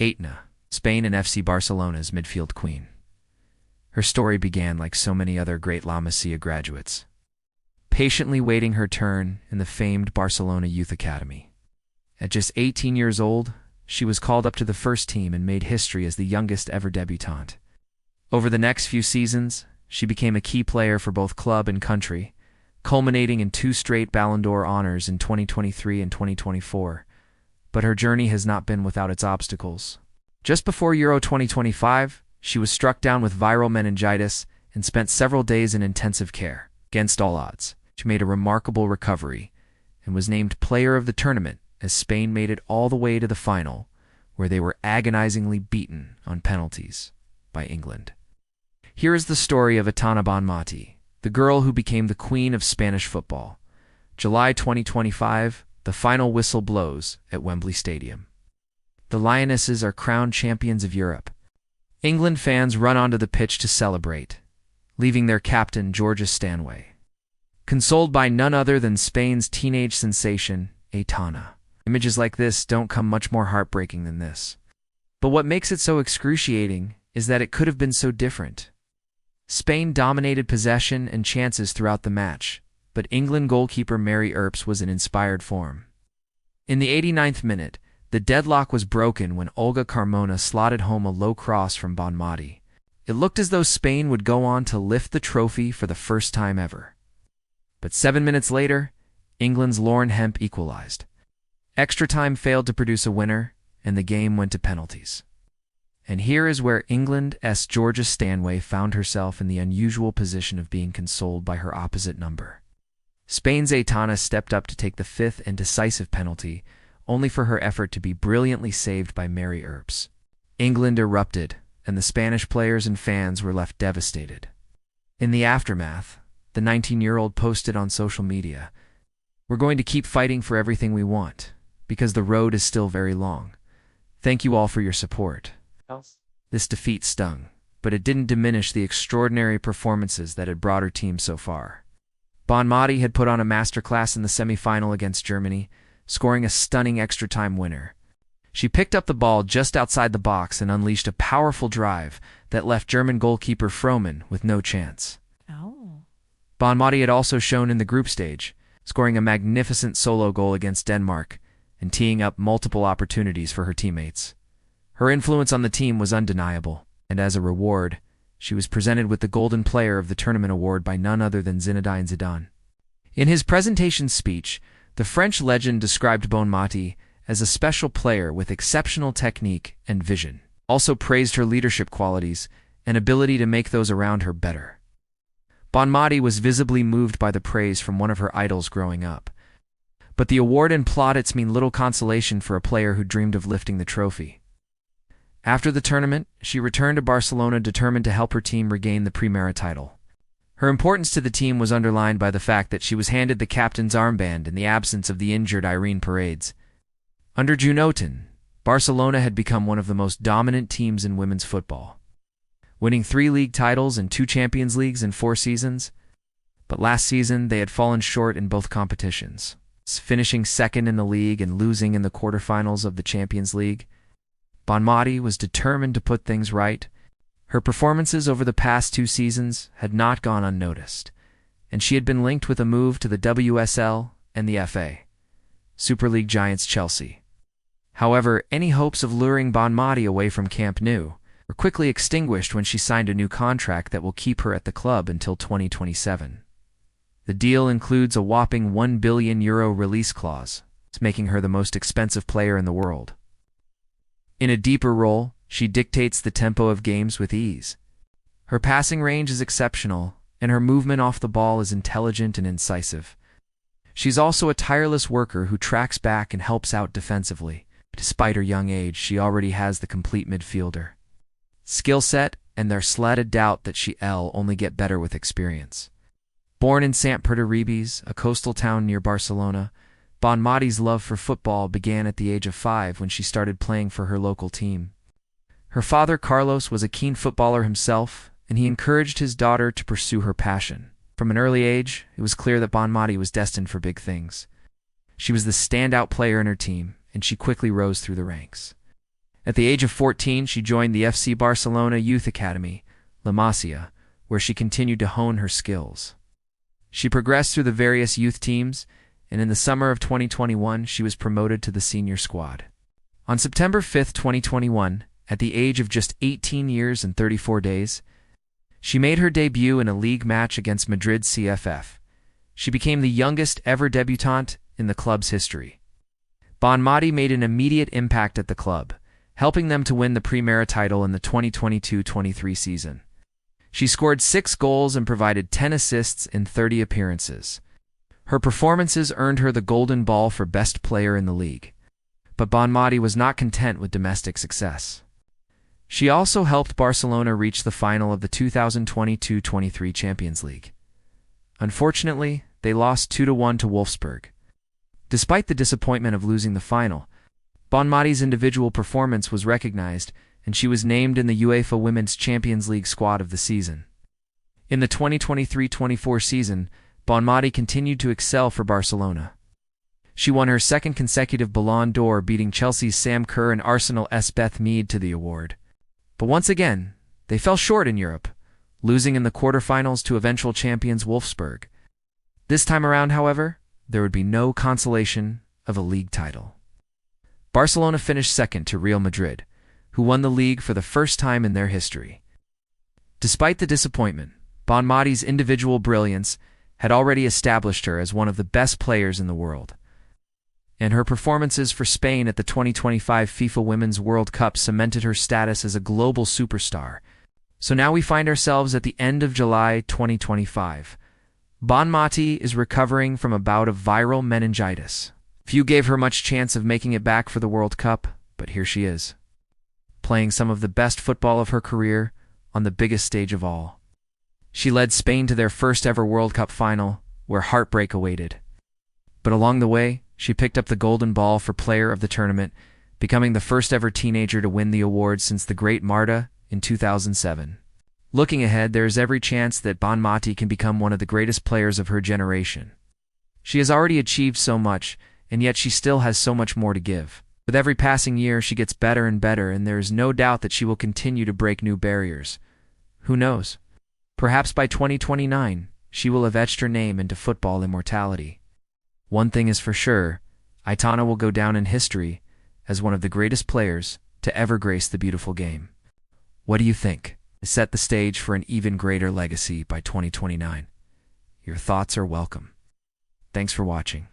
Aitana, Spain and FC Barcelona's midfield queen. Her story began like so many other great La Masia graduates, patiently waiting her turn in the famed Barcelona Youth Academy. At just 18 years old, she was called up to the first team and made history as the youngest ever debutante. Over the next few seasons, she became a key player for both club and country, culminating in 2 straight Ballon d'Or honors in 2023 and 2024. But her journey has not been without its obstacles. Just before Euro 2025, she was struck down with viral meningitis and spent several days in intensive care. Against all odds, she made a remarkable recovery and was named Player of the Tournament as Spain made it all the way to the final, where they were agonizingly beaten on penalties by England. Here is the story of Aitana Bonmatí, the girl who became the queen of Spanish football. July 2025, the final whistle blows at Wembley Stadium. The Lionesses are crowned champions of Europe. England fans run onto the pitch to celebrate, leaving their captain Georgia Stanway consoled by none other than Spain's teenage sensation, Aitana. Images like this don't come much more heartbreaking than this. But what makes it so excruciating is that it could have been so different. Spain dominated possession and chances throughout the match, but England goalkeeper Mary Earps was in inspired form. In the 89th minute, the deadlock was broken when Olga Carmona slotted home a low cross from Bonmati. It looked as though Spain would go on to lift the trophy for the first time ever. But 7 minutes later, England's Lauren Hemp equalized. Extra time failed to produce a winner, and the game went to penalties. And here is where England's Georgia Stanway found herself in the unusual position of being consoled by her opposite number. Spain's Aitana stepped up to take the 5th and decisive penalty, only for her effort to be brilliantly saved by Mary Earps. England erupted, and the Spanish players and fans were left devastated. In the aftermath, the 19-year-old posted on social media, "We're going to keep fighting for everything we want, because the road is still very long. Thank you all for your support." This defeat stung, but it didn't diminish the extraordinary performances that had brought her team so far. Bonmati had put on a masterclass in the semi-final against Germany, scoring a stunning extra-time winner. She picked up the ball just outside the box and unleashed a powerful drive that left German goalkeeper Frohman with no chance. Bonmati had also shown in the group stage, scoring a magnificent solo goal against Denmark and teeing up multiple opportunities for her teammates. Her influence on the team was undeniable, and as a reward, she was presented with the Golden Player of the Tournament award by none other than Zinedine Zidane. In his presentation speech, the French legend described Bonmati as a special player with exceptional technique and vision, also praised her leadership qualities and ability to make those around her better. Bonmati was visibly moved by the praise from one of her idols growing up. But the award and plaudits mean little consolation for a player who dreamed of lifting the trophy. After the tournament, she returned to Barcelona determined to help her team regain the Primera title. Her importance to the team was underlined by the fact that she was handed the captain's armband in the absence of the injured Irene Paredes. Under Junotin, Barcelona had become one of the most dominant teams in women's football, winning 3 league titles and 2 Champions Leagues in 4 seasons. But last season, they had fallen short in both competitions, finishing second in the league and losing in the quarterfinals of the Champions League. Bonmati was determined to put things right. Her performances over the past 2 seasons had not gone unnoticed, and she had been linked with a move to the WSL and the FA, Super League giants Chelsea. However, any hopes of luring Bonmati away from Camp Nou were quickly extinguished when she signed a new contract that will keep her at the club until 2027. The deal includes a whopping €1 billion release clause, making her the most expensive player in the world. In a deeper role, she dictates the tempo of games with ease. Her passing range is exceptional, and her movement off the ball is intelligent and incisive. She's also a tireless worker who tracks back and helps out defensively. Despite her young age, she already has the complete midfielder skill set, and there's slight doubt that she'll only get better with experience. Born in Sant Pere, a coastal town near Barcelona, Bonmati's love for football began at the age of 5 when she started playing for her local team. Her father, Carlos, was a keen footballer himself, and he encouraged his daughter to pursue her passion. From an early age, it was clear that Bonmati was destined for big things. She was the standout player in her team, and she quickly rose through the ranks. At the age of 14, she joined the FC Barcelona Youth Academy, La Masia, where she continued to hone her skills. She progressed through the various youth teams, and in the summer of 2021, she was promoted to the senior squad. On September 5, 2021, at the age of just 18 years and 34 days, she made her debut in a league match against Madrid CFF. She became the youngest ever debutante in the club's history. Bonmati made an immediate impact at the club, helping them to win the Primera title in the 2022-23 season. She scored 6 goals and provided 10 assists in 30 appearances. Her performances earned her the Golden Ball for Best Player in the league. But Bonmati was not content with domestic success. She also helped Barcelona reach the final of the 2022-23 Champions League. Unfortunately, they lost 2-1 to Wolfsburg. Despite the disappointment of losing the final, Bonmati's individual performance was recognized, and she was named in the UEFA Women's Champions League squad of the season. In the 2023-24 season, Bonmati continued to excel for Barcelona. She won her second consecutive Ballon d'Or, beating Chelsea's Sam Kerr and Arsenal's Beth Mead to the award. But once again, they fell short in Europe, losing in the quarterfinals to eventual champions Wolfsburg. This time around, however, there would be no consolation of a league title. Barcelona finished second to Real Madrid, who won the league for the first time in their history. Despite the disappointment, Bonmati's individual brilliance had already established her as one of the best players in the world. And her performances for Spain at the 2025 FIFA Women's World Cup cemented her status as a global superstar. So now we find ourselves at the end of July 2025. Bonmati is recovering from a bout of viral meningitis. Few gave her much chance of making it back for the World Cup, but here she is, playing some of the best football of her career on the biggest stage of all. She led Spain to their first ever World Cup final, where heartbreak awaited. But along the way, she picked up the Golden Ball for Player of the Tournament, becoming the first ever teenager to win the award since the great Marta in 2007. Looking ahead, there is every chance that Bonmati can become one of the greatest players of her generation. She has already achieved so much, and yet she still has so much more to give. With every passing year, she gets better and better, and there is no doubt that she will continue to break new barriers. Who knows? Perhaps by 2029, she will have etched her name into football immortality. One thing is for sure, Aitana will go down in history as one of the greatest players to ever grace the beautiful game. What do you think? Set the stage for an even greater legacy by 2029. Your thoughts are welcome. Thanks for watching.